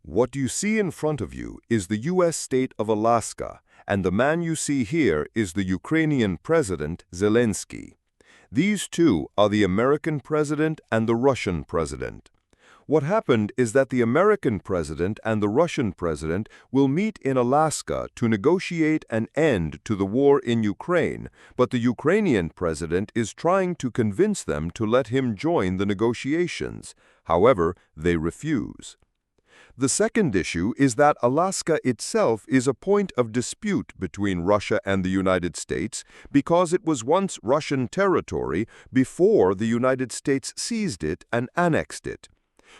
What you see in front of you is the U.S. state of Alaska, and the man you see here is the Ukrainian President Zelensky. These two are the American president and the Russian president. What happened is that the American president and the Russian president will meet in Alaska to negotiate an end to the war in Ukraine, but the Ukrainian president is trying to convince them to let him join the negotiations. However, they refuse. The second issue is that Alaska itself is a point of dispute between Russia and the United States because it was once Russian territory before the United States seized it and annexed it.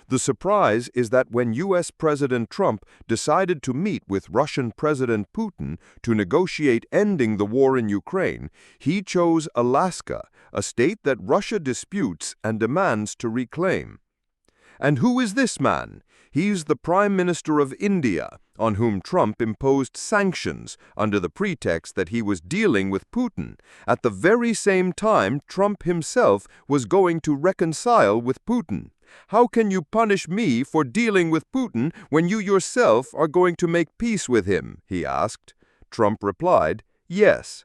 The surprise is that when U.S. President Trump decided to meet with Russian President Putin to negotiate ending the war in Ukraine, he chose Alaska, a state that Russia disputes and demands to reclaim. And who is this man? He's the Prime Minister of India, on whom Trump imposed sanctions under the pretext that he was dealing with Putin, at the very same time Trump himself was going to reconcile with Putin. How can you punish me for dealing with Putin when you yourself are going to make peace with him? He asked. Trump replied, yes.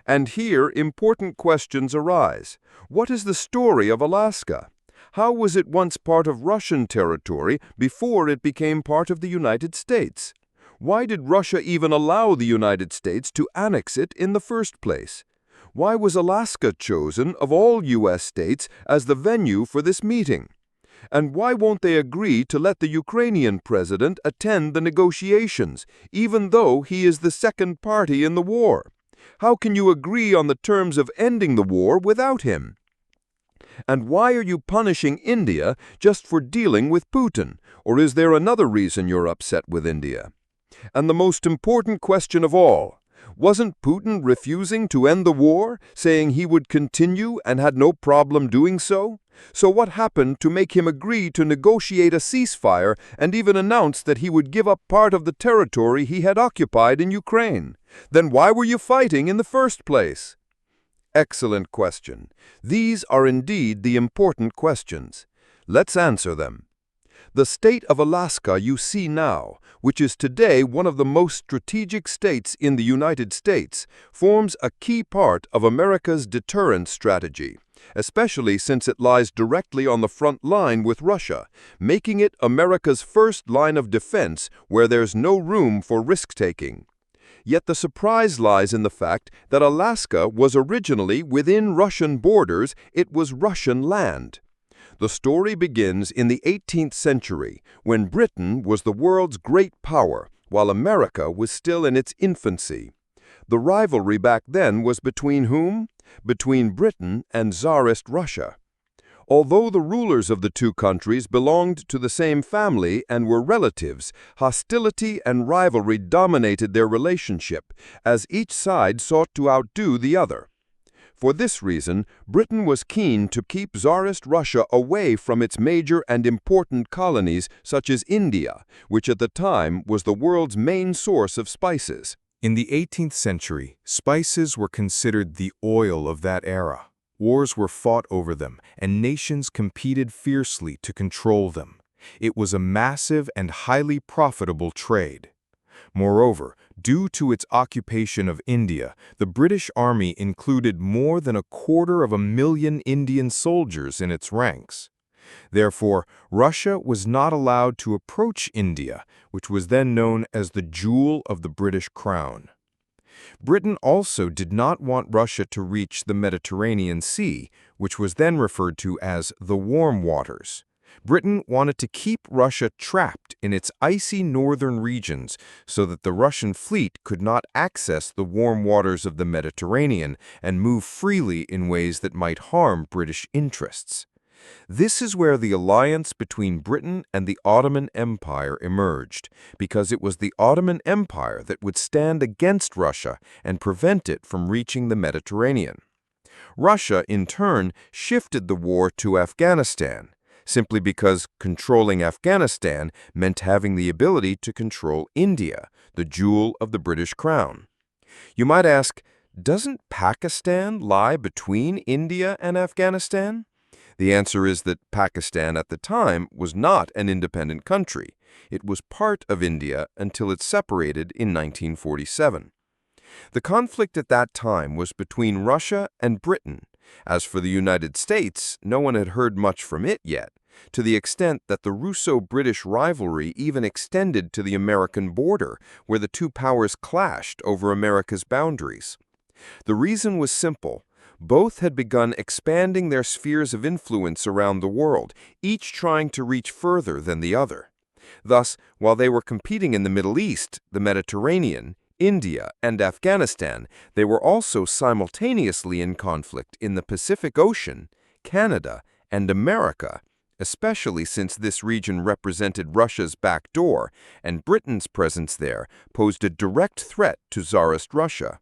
And here important questions arise. What is the story of Alaska? How was it once part of Russian territory before it became part of the United States? Why did Russia even allow the United States to annex it in the first place? Why was Alaska chosen, of all U.S. states, as the venue for this meeting? And why won't they agree to let the Ukrainian president attend the negotiations, even though he is the second party in the war? How can you agree on the terms of ending the war without him? And why are you punishing India just for dealing with Putin? Or is there another reason you're upset with India? And the most important question of all, wasn't Putin refusing to end the war, saying he would continue and had no problem doing so? So what happened to make him agree to negotiate a ceasefire and even announce that he would give up part of the territory he had occupied in Ukraine? Then why were you fighting in the first place? Excellent question. These are indeed the important questions. Let's answer them. The state of Alaska you see now, which is today one of the most strategic states in the United States, forms a key part of America's deterrent strategy, especially since it lies directly on the front line with Russia, making it America's first line of defense where there's no room for risk-taking. Yet the surprise lies in the fact that Alaska was originally within Russian borders. It was Russian land. The story begins in the 18th century, when Britain was the world's great power, while America was still in its infancy. The rivalry back then was between whom? Between Britain and Tsarist Russia. Although the rulers of the two countries belonged to the same family and were relatives, hostility and rivalry dominated their relationship, as each side sought to outdo the other. For this reason, Britain was keen to keep Tsarist Russia away from its major and important colonies such as India, which at the time was the world's main source of spices. In the 18th century, spices were considered the oil of that era. Wars were fought over them, and nations competed fiercely to control them. It was a massive and highly profitable trade. Moreover, due to its occupation of India, the British Army included more than 250,000 Indian soldiers in its ranks. Therefore, Russia was not allowed to approach India, which was then known as the jewel of the British crown. Britain also did not want Russia to reach the Mediterranean Sea, which was then referred to as the warm waters. Britain wanted to keep Russia trapped in its icy northern regions so that the Russian fleet could not access the warm waters of the Mediterranean and move freely in ways that might harm British interests. This is where the alliance between Britain and the Ottoman Empire emerged, because it was the Ottoman Empire that would stand against Russia and prevent it from reaching the Mediterranean. Russia, in turn, shifted the war to Afghanistan, simply because controlling Afghanistan meant having the ability to control India, the jewel of the British crown. You might ask, doesn't Pakistan lie between India and Afghanistan? The answer is that Pakistan at the time was not an independent country. It was part of India until it separated in 1947. The conflict at that time was between Russia and Britain. As for the United States, no one had heard much from it yet, to the extent that the Russo-British rivalry even extended to the American border, where the two powers clashed over America's boundaries. The reason was simple. Both had begun expanding their spheres of influence around the world, each trying to reach further than the other. Thus, while they were competing in the Middle East, the Mediterranean, India, and Afghanistan, they were also simultaneously in conflict in the Pacific Ocean, Canada, and America, especially since this region represented Russia's back door, and Britain's presence there posed a direct threat to Tsarist Russia.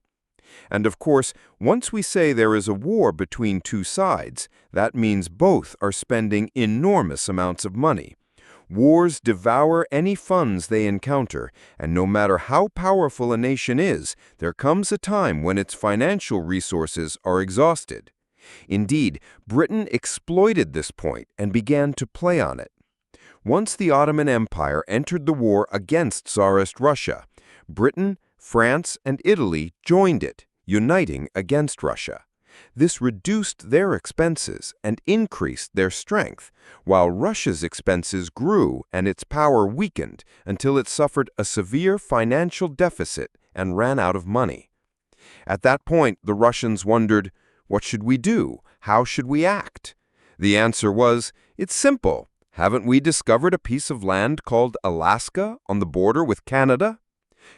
And of course, once we say there is a war between two sides, that means both are spending enormous amounts of money. Wars devour any funds they encounter, and no matter how powerful a nation is, there comes a time when its financial resources are exhausted. Indeed, Britain exploited this point and began to play on it. Once the Ottoman Empire entered the war against Tsarist Russia, Britain, France, and Italy joined it, uniting against Russia. This reduced their expenses and increased their strength, while Russia's expenses grew and its power weakened until it suffered a severe financial deficit and ran out of money. At that point, the Russians wondered, what should we do? How should we act? The answer was, it's simple. Haven't we discovered a piece of land called Alaska on the border with Canada?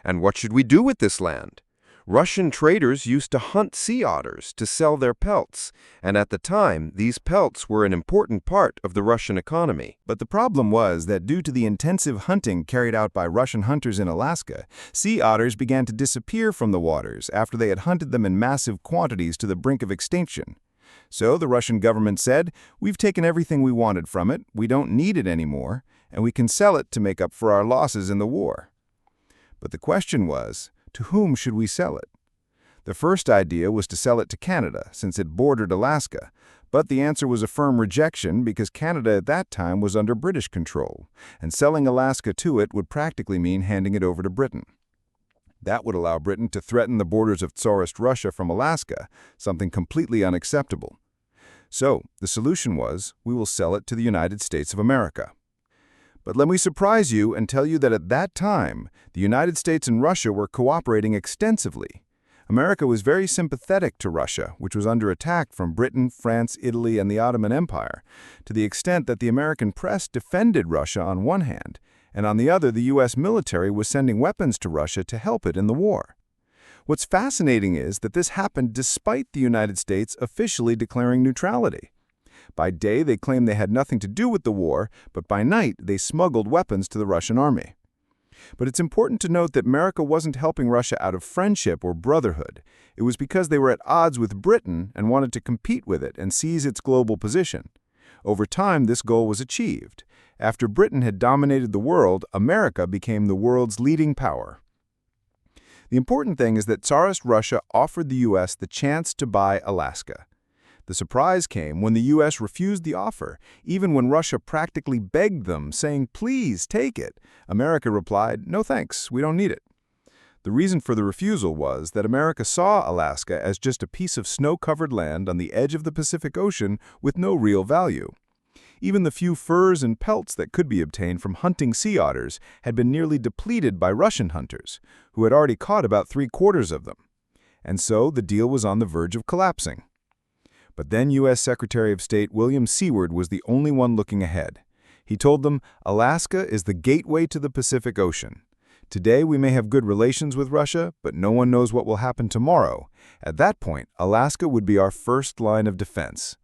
And what should we do with this land? Russian traders used to hunt sea otters to sell their pelts, and at the time, these pelts were an important part of the Russian economy. But the problem was that due to the intensive hunting carried out by Russian hunters in Alaska, sea otters began to disappear from the waters after they had hunted them in massive quantities to the brink of extinction. So the Russian government said, we've taken everything we wanted from it, we don't need it anymore, and we can sell it to make up for our losses in the war. But the question was, to whom should we sell it? The first idea was to sell it to Canada, since it bordered Alaska, but the answer was a firm rejection because Canada at that time was under British control, and selling Alaska to it would practically mean handing it over to Britain. That would allow Britain to threaten the borders of Tsarist Russia from Alaska, something completely unacceptable. So, the solution was, we will sell it to the United States of America. But let me surprise you and tell you that at that time, the United States and Russia were cooperating extensively. America was very sympathetic to Russia, which was under attack from Britain, France, Italy, and the Ottoman Empire, to the extent that the American press defended Russia on one hand, and on the other the U.S. military was sending weapons to Russia to help it in the war. What's fascinating is that this happened despite the United States officially declaring neutrality. By day, they claimed they had nothing to do with the war, but by night, they smuggled weapons to the Russian army. But it's important to note that America wasn't helping Russia out of friendship or brotherhood. It was because they were at odds with Britain and wanted to compete with it and seize its global position. Over time, this goal was achieved. After Britain had dominated the world, America became the world's leading power. The important thing is that Tsarist Russia offered the U.S. the chance to buy Alaska. The surprise came when the U.S. refused the offer, even when Russia practically begged them, saying, please, take it. America replied, no thanks, we don't need it. The reason for the refusal was that America saw Alaska as just a piece of snow-covered land on the edge of the Pacific Ocean with no real value. Even the few furs and pelts that could be obtained from hunting sea otters had been nearly depleted by Russian hunters, who had already caught about 3/4 of them. And so the deal was on the verge of collapsing. But then U.S. Secretary of State William Seward was the only one looking ahead. He told them, Alaska is the gateway to the Pacific Ocean. Today we may have good relations with Russia, but no one knows what will happen tomorrow. At that point, Alaska would be our first line of defense.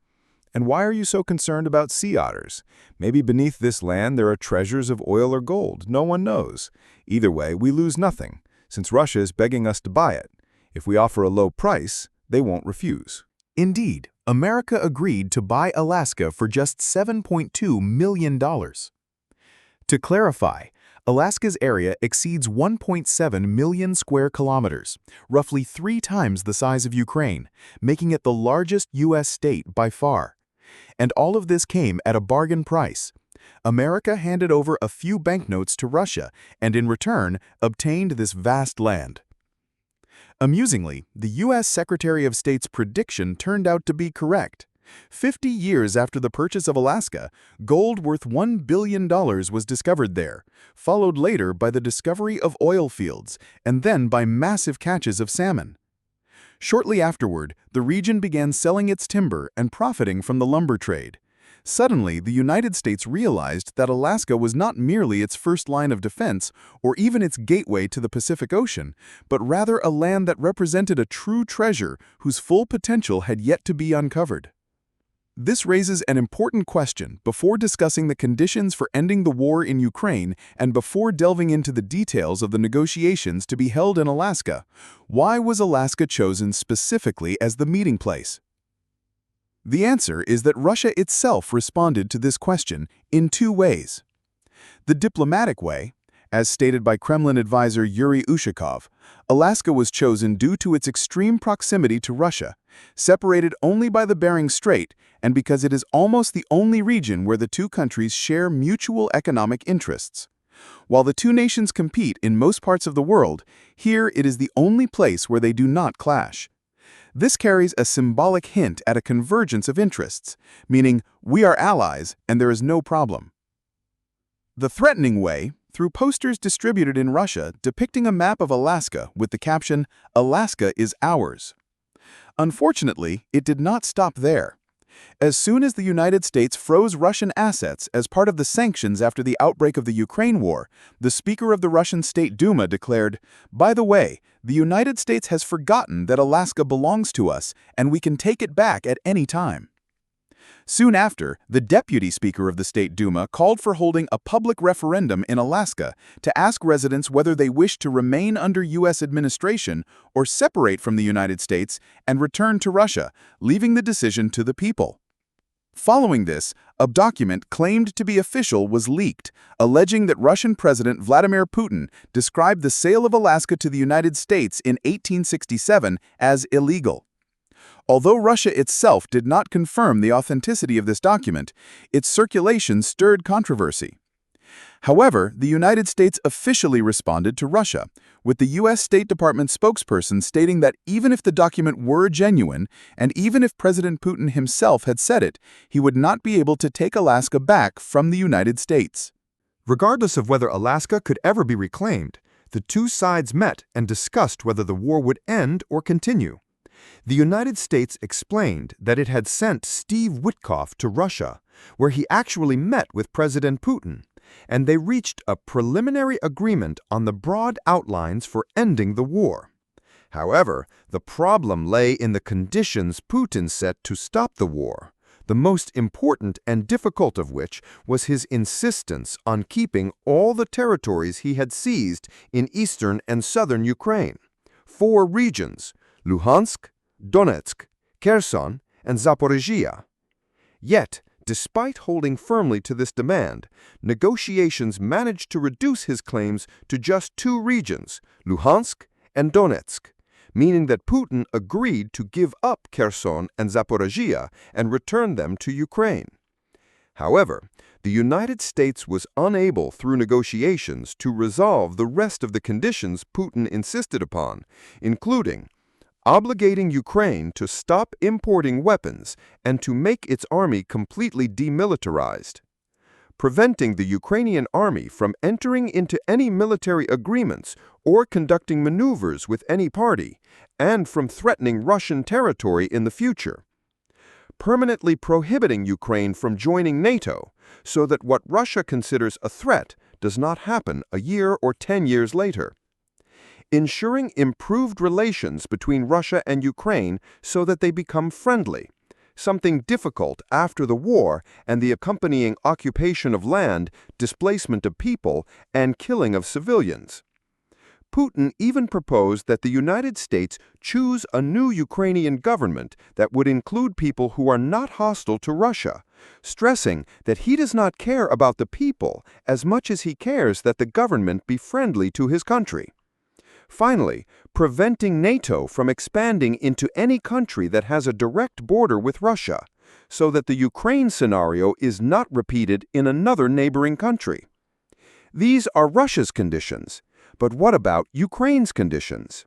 And why are you so concerned about sea otters? Maybe beneath this land there are treasures of oil or gold. No one knows. Either way, we lose nothing, since Russia is begging us to buy it. If we offer a low price, they won't refuse. Indeed, America agreed to buy Alaska for just $7.2 million. To clarify, Alaska's area exceeds 1.7 million square kilometers, roughly 3 times the size of Ukraine, making it the largest U.S. state by far. And all of this came at a bargain price, America handed over a few banknotes to Russia and in return obtained this vast land. Amusingly, the U.S. Secretary of State's prediction turned out to be correct. 50 years after the purchase of Alaska, gold worth $1 billion was discovered there, followed later by the discovery of oil fields, and then by massive catches of salmon. Shortly afterward, the region began selling its timber and profiting from the lumber trade. Suddenly, the United States realized that Alaska was not merely its first line of defense or even its gateway to the Pacific Ocean, but rather a land that represented a true treasure whose full potential had yet to be uncovered. This raises an important question before discussing the conditions for ending the war in Ukraine and before delving into the details of the negotiations to be held in Alaska. Why was Alaska chosen specifically as the meeting place? The answer is that Russia itself responded to this question in two ways. The diplomatic way, as stated by Kremlin advisor Yuri Ushakov, Alaska was chosen due to its extreme proximity to Russia, separated only by the Bering Strait, and because it is almost the only region where the two countries share mutual economic interests. While the two nations compete in most parts of the world, here it is the only place where they do not clash. This carries a symbolic hint at a convergence of interests, meaning we are allies and there is no problem. The threatening way, through posters distributed in Russia depicting a map of Alaska with the caption, "Alaska is ours." Unfortunately, it did not stop there. As soon as the United States froze Russian assets as part of the sanctions after the outbreak of the Ukraine war, the Speaker of the Russian State Duma declared, "By the way, the United States has forgotten that Alaska belongs to us and we can take it back at any time." Soon after, the Deputy Speaker of the State Duma called for holding a public referendum in Alaska to ask residents whether they wish to remain under U.S. administration or separate from the United States and return to Russia, leaving the decision to the people. Following this, a document claimed to be official was leaked, alleging that Russian President Vladimir Putin described the sale of Alaska to the United States in 1867 as illegal. Although Russia itself did not confirm the authenticity of this document, its circulation stirred controversy. However, the United States officially responded to Russia, with the U.S. State Department spokesperson stating that even if the document were genuine, and even if President Putin himself had said it, he would not be able to take Alaska back from the United States. Regardless of whether Alaska could ever be reclaimed, the two sides met and discussed whether the war would end or continue. The United States explained that it had sent Steve Witkoff to Russia, where he actually met with President Putin, and they reached a preliminary agreement on the broad outlines for ending the war. However, the problem lay in the conditions Putin set to stop the war, the most important and difficult of which was his insistence on keeping all the territories he had seized in eastern and southern Ukraine, 4 regions: Luhansk, Donetsk, Kherson, and Zaporizhia. Yet, despite holding firmly to this demand, negotiations managed to reduce his claims to just 2 regions, Luhansk and Donetsk, meaning that Putin agreed to give up Kherson and Zaporizhia and return them to Ukraine. However, the United States was unable through negotiations to resolve the rest of the conditions Putin insisted upon, including obligating Ukraine to stop importing weapons and to make its army completely demilitarized, preventing the Ukrainian army from entering into any military agreements or conducting maneuvers with any party, and from threatening Russian territory in the future, permanently prohibiting Ukraine from joining NATO so that what Russia considers a threat does not happen a year or 10 years later, ensuring improved relations between Russia and Ukraine so that they become friendly, something difficult after the war and the accompanying occupation of land, displacement of people, and killing of civilians. Putin even proposed that the United States choose a new Ukrainian government that would include people who are not hostile to Russia, stressing that he does not care about the people as much as he cares that the government be friendly to his country. Finally, preventing NATO from expanding into any country that has a direct border with Russia, so that the Ukraine scenario is not repeated in another neighboring country. These are Russia's conditions, but what about Ukraine's conditions?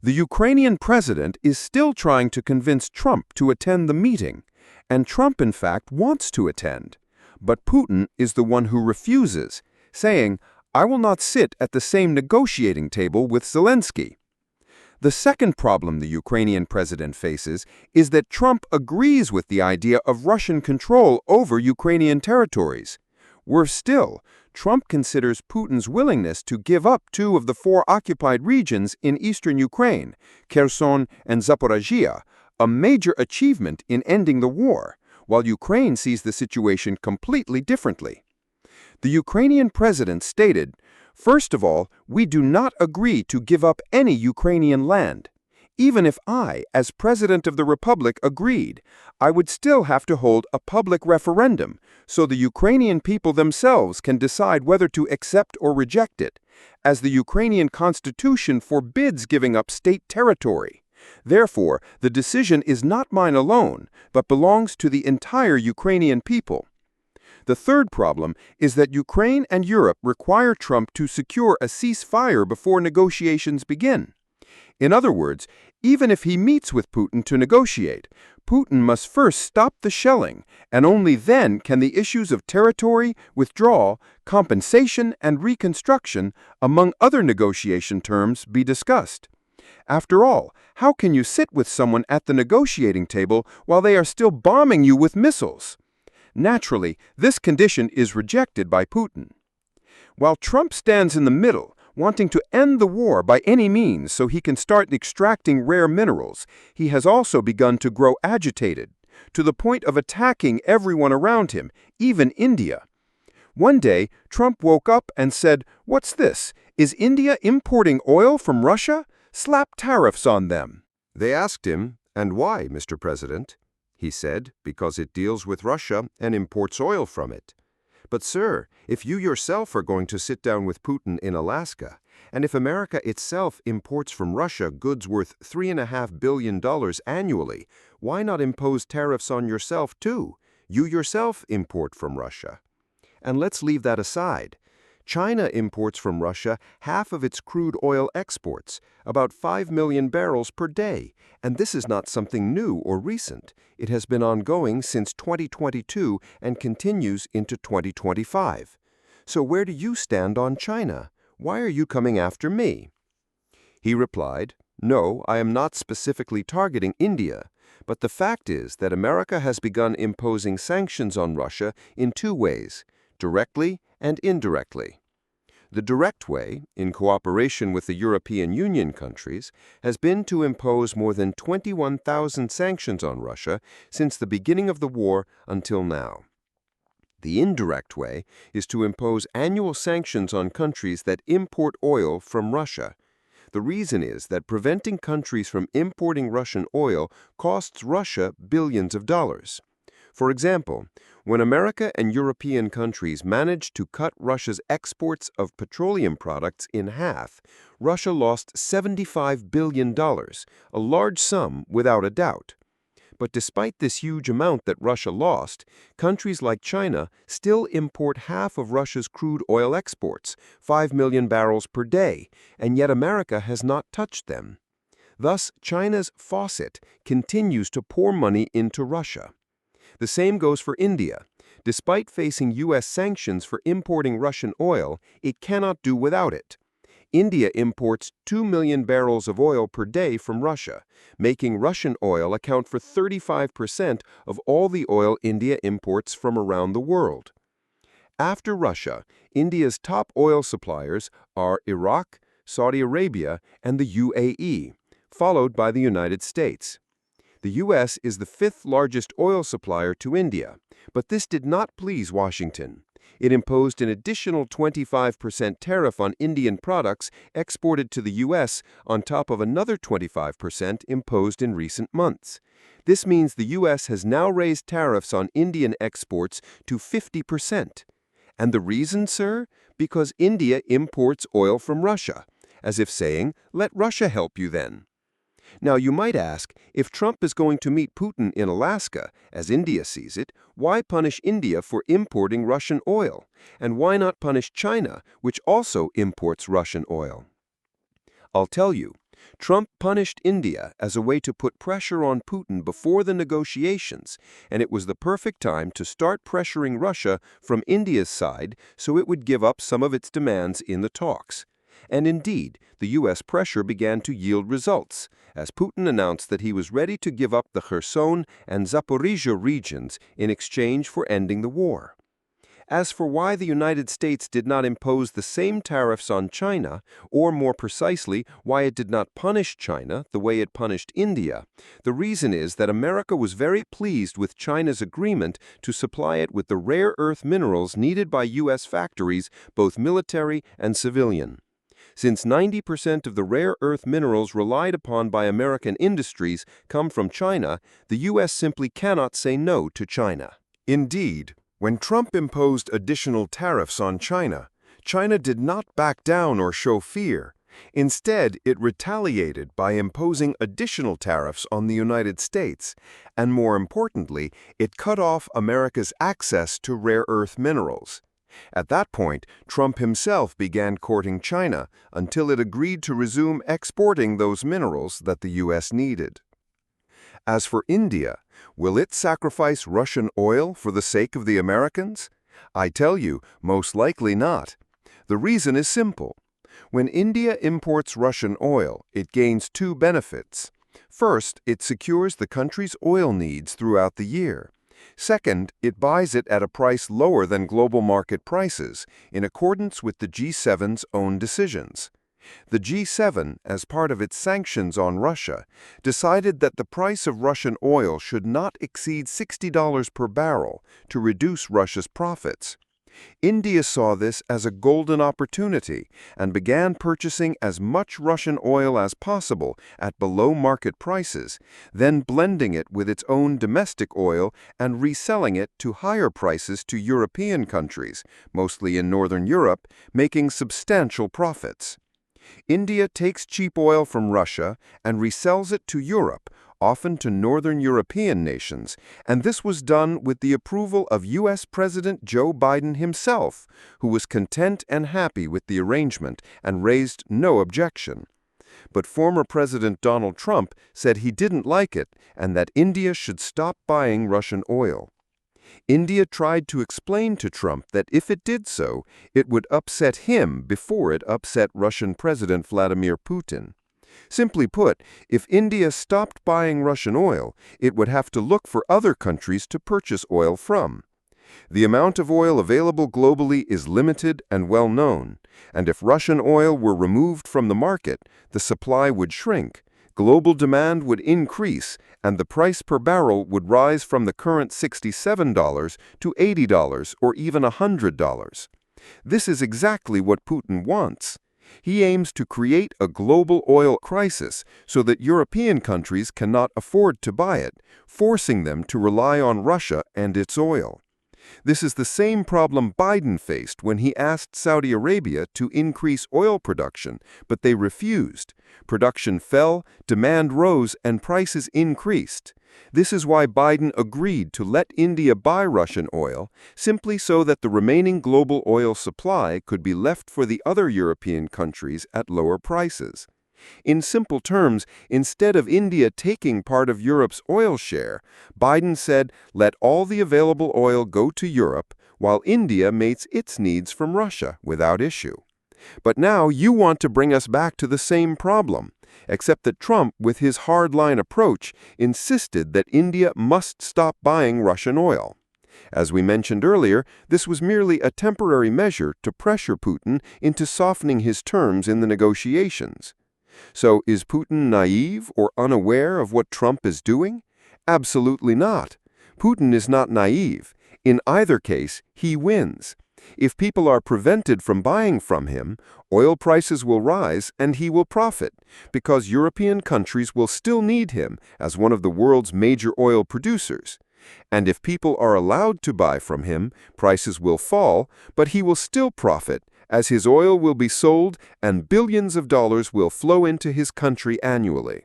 The Ukrainian president is still trying to convince Trump to attend the meeting, and Trump in fact wants to attend. But Putin is the one who refuses, saying, "I will not sit at the same negotiating table with Zelensky." The second problem the Ukrainian president faces is that Trump agrees with the idea of Russian control over Ukrainian territories. Worse still, Trump considers Putin's willingness to give up 2 of the 4 occupied regions in eastern Ukraine, Kherson and Zaporizhia, a major achievement in ending the war, while Ukraine sees the situation completely differently. The Ukrainian president stated, "First of all, we do not agree to give up any Ukrainian land. Even if I, as President of the Republic, agreed, I would still have to hold a public referendum so the Ukrainian people themselves can decide whether to accept or reject it, as the Ukrainian constitution forbids giving up state territory. Therefore, the decision is not mine alone, but belongs to the entire Ukrainian people." The third problem is that Ukraine and Europe require Trump to secure a ceasefire before negotiations begin. In other words, even if he meets with Putin to negotiate, Putin must first stop the shelling, and only then can the issues of territory, withdrawal, compensation, and reconstruction, among other negotiation terms, be discussed. After all, how can you sit with someone at the negotiating table while they are still bombing you with missiles? Naturally, this condition is rejected by Putin. While Trump stands in the middle, wanting to end the war by any means so he can start extracting rare minerals, he has also begun to grow agitated, to the point of attacking everyone around him, even India. One day, Trump woke up and said, "What's this? Is India importing oil from Russia? Slap tariffs on them." They asked him, "And why, Mr. President?" He said, "Because it deals with Russia and imports oil from it." "But sir, if you yourself are going to sit down with Putin in Alaska, and if America itself imports from Russia goods worth $3.5 billion annually, why not impose tariffs on yourself too? You yourself import from Russia." And let's leave that aside. China imports from Russia half of its crude oil exports, about 5 million barrels per day, and this is not something new or recent. It has been ongoing since 2022 and continues into 2025. So where do you stand on China? Why are you coming after me? He replied, "No, I am not specifically targeting India, but the fact is that America has begun imposing sanctions on Russia in 2 ways, directly and indirectly. The direct way, in cooperation with the European Union countries, has been to impose more than 21,000 sanctions on Russia since the beginning of the war until now. The indirect way is to impose annual sanctions on countries that import oil from Russia. The reason is that preventing countries from importing Russian oil costs Russia billions of dollars. For example, when America and European countries managed to cut Russia's exports of petroleum products in half, Russia lost $75 billion, a large sum without a doubt. But despite this huge amount that Russia lost, countries like China still import half of Russia's crude oil exports, 5 million barrels per day, and yet America has not touched them. Thus, China's faucet continues to pour money into Russia. The same goes for India. Despite facing U.S. sanctions for importing Russian oil, it cannot do without it. India imports 2 million barrels of oil per day from Russia, making Russian oil account for 35% of all the oil India imports from around the world. After Russia, India's top oil suppliers are Iraq, Saudi Arabia, and the UAE, followed by the United States. The U.S. is the 5th largest oil supplier to India, but this did not please Washington. It imposed an additional 25% tariff on Indian products exported to the U.S. on top of another 25% imposed in recent months. This means the U.S. has now raised tariffs on Indian exports to 50%. And the reason, sir? Because India imports oil from Russia, as if saying, "Let Russia help you then." Now, you might ask, if Trump is going to meet Putin in Alaska, as India sees it, why punish India for importing Russian oil? And why not punish China, which also imports Russian oil? I'll tell you. Trump punished India as a way to put pressure on Putin before the negotiations, and it was the perfect time to start pressuring Russia from India's side so it would give up some of its demands in the talks. And indeed, the U.S. pressure began to yield results, as Putin announced that he was ready to give up the Kherson and Zaporizhia regions in exchange for ending the war. As for why the United States did not impose the same tariffs on China, or more precisely, why it did not punish China the way it punished India, the reason is that America was very pleased with China's agreement to supply it with the rare earth minerals needed by U.S. factories, both military and civilian. Since 90% of the rare earth minerals relied upon by American industries come from China, the U.S. simply cannot say no to China. Indeed, when Trump imposed additional tariffs on China, China did not back down or show fear. Instead, it retaliated by imposing additional tariffs on the United States, and more importantly, it cut off America's access to rare earth minerals. At that point, Trump himself began courting China until it agreed to resume exporting those minerals that the U.S. needed. As for India, will it sacrifice Russian oil for the sake of the Americans? I tell you, most likely not. The reason is simple. When India imports Russian oil, it gains two benefits. First, it secures the country's oil needs throughout the year. Second, it buys it at a price lower than global market prices, in accordance with the G7's own decisions. The G7, as part of its sanctions on Russia, decided that the price of Russian oil should not exceed $60 per barrel to reduce Russia's profits. India saw this as a golden opportunity and began purchasing as much Russian oil as possible at below-market prices, then blending it with its own domestic oil and reselling it to higher prices to European countries, mostly in Northern Europe, making substantial profits. India takes cheap oil from Russia and resells it to Europe, often to Northern European nations, and this was done with the approval of U.S. President Joe Biden himself, who was content and happy with the arrangement and raised no objection. But former President Donald Trump said he didn't like it and that India should stop buying Russian oil. India tried to explain to Trump that if it did so, it would upset him before it upset Russian President Vladimir Putin. Simply put, if India stopped buying Russian oil, it would have to look for other countries to purchase oil from. The amount of oil available globally is limited and well known, and if Russian oil were removed from the market, the supply would shrink, global demand would increase, and the price per barrel would rise from the current $67 to $80 or even $100. This is exactly what Putin wants. He aims to create a global oil crisis so that European countries cannot afford to buy it, forcing them to rely on Russia and its oil. This is the same problem Biden faced when he asked Saudi Arabia to increase oil production, but they refused. Production fell, demand rose, and prices increased. This is why Biden agreed to let India buy Russian oil, simply so that the remaining global oil supply could be left for the other European countries at lower prices. In simple terms, instead of India taking part of Europe's oil share, Biden said, let all the available oil go to Europe, while India meets its needs from Russia without issue. But now you want to bring us back to the same problem, except that Trump, with his hardline approach, insisted that India must stop buying Russian oil. As we mentioned earlier, this was merely a temporary measure to pressure Putin into softening his terms in the negotiations. So is Putin naive or unaware of what Trump is doing? Absolutely not. Putin is not naive. In either case, he wins. If people are prevented from buying from him, oil prices will rise and he will profit, because European countries will still need him as one of the world's major oil producers. And if people are allowed to buy from him, prices will fall, but he will still profit, as his oil will be sold and billions of dollars will flow into his country annually.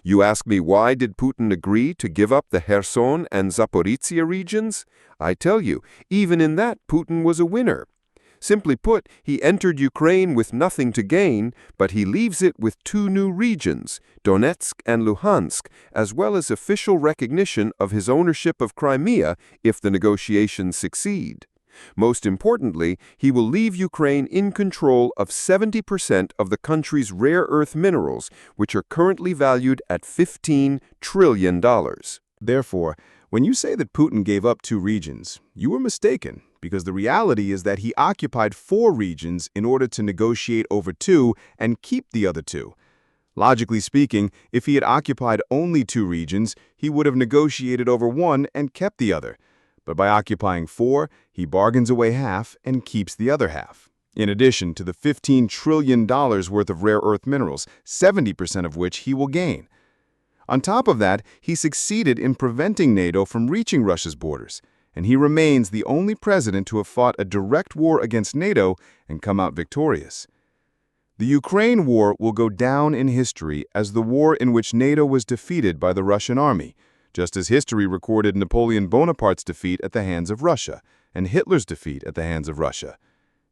You ask me why did Putin agree to give up the Kherson and Zaporizhia regions? I tell you, even in that, Putin was a winner. Simply put, he entered Ukraine with nothing to gain, but he leaves it with two new regions, Donetsk and Luhansk, as well as official recognition of his ownership of Crimea if the negotiations succeed. Most importantly, he will leave Ukraine in control of 70% of the country's rare earth minerals, which are currently valued at $15 trillion. Therefore, when you say that Putin gave up 2 regions, you were mistaken, because the reality is that he occupied 4 regions in order to negotiate over 2 and keep the other 2. Logically speaking, if he had occupied only 2 regions, he would have negotiated over 1 and kept the other. But by occupying 4, he bargains away half and keeps the other half. In addition to the $15 trillion worth of rare earth minerals, 70% of which he will gain. On top of that, he succeeded in preventing NATO from reaching Russia's borders, and he remains the only president to have fought a direct war against NATO and come out victorious. The Ukraine war will go down in history as the war in which NATO was defeated by the Russian army, just as history recorded Napoleon Bonaparte's defeat at the hands of Russia and Hitler's defeat at the hands of Russia.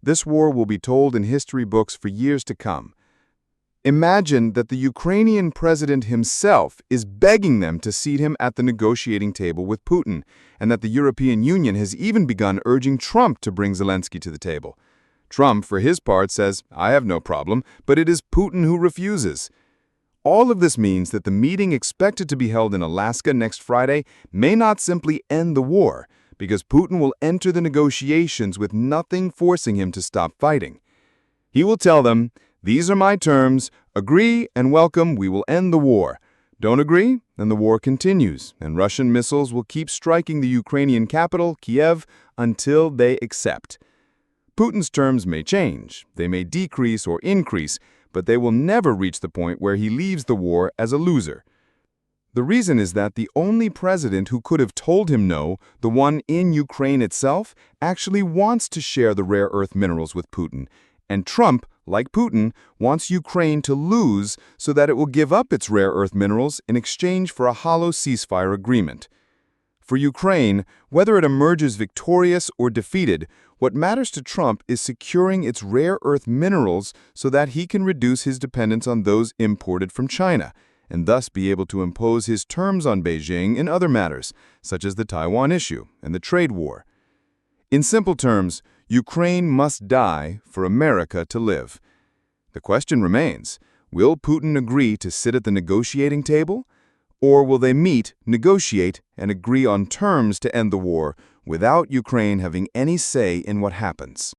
This war will be told in history books for years to come. Imagine that the Ukrainian president himself is begging them to seat him at the negotiating table with Putin, and that the European Union has even begun urging Trump to bring Zelensky to the table. Trump, for his part, says, "I have no problem, but it is Putin who refuses." All of this means that the meeting expected to be held in Alaska next Friday may not simply end the war, because Putin will enter the negotiations with nothing forcing him to stop fighting. He will tell them, "These are my terms. Agree and welcome, we will end the war. Don't agree, then the war continues, and Russian missiles will keep striking the Ukrainian capital, Kiev, until they accept." Putin's terms may change, they may decrease or increase, but they will never reach the point where he leaves the war as a loser. The reason is that the only president who could have told him no, the one in Ukraine itself, actually wants to share the rare earth minerals with Putin. And Trump, like Putin, wants Ukraine to lose so that it will give up its rare earth minerals in exchange for a hollow ceasefire agreement. For Ukraine, whether it emerges victorious or defeated, what matters to Trump is securing its rare earth minerals so that he can reduce his dependence on those imported from China, and thus be able to impose his terms on Beijing in other matters, such as the Taiwan issue and the trade war. In simple terms, Ukraine must die for America to live. The question remains, will Putin agree to sit at the negotiating table? Or will they meet, negotiate, and agree on terms to end the war without Ukraine having any say in what happens?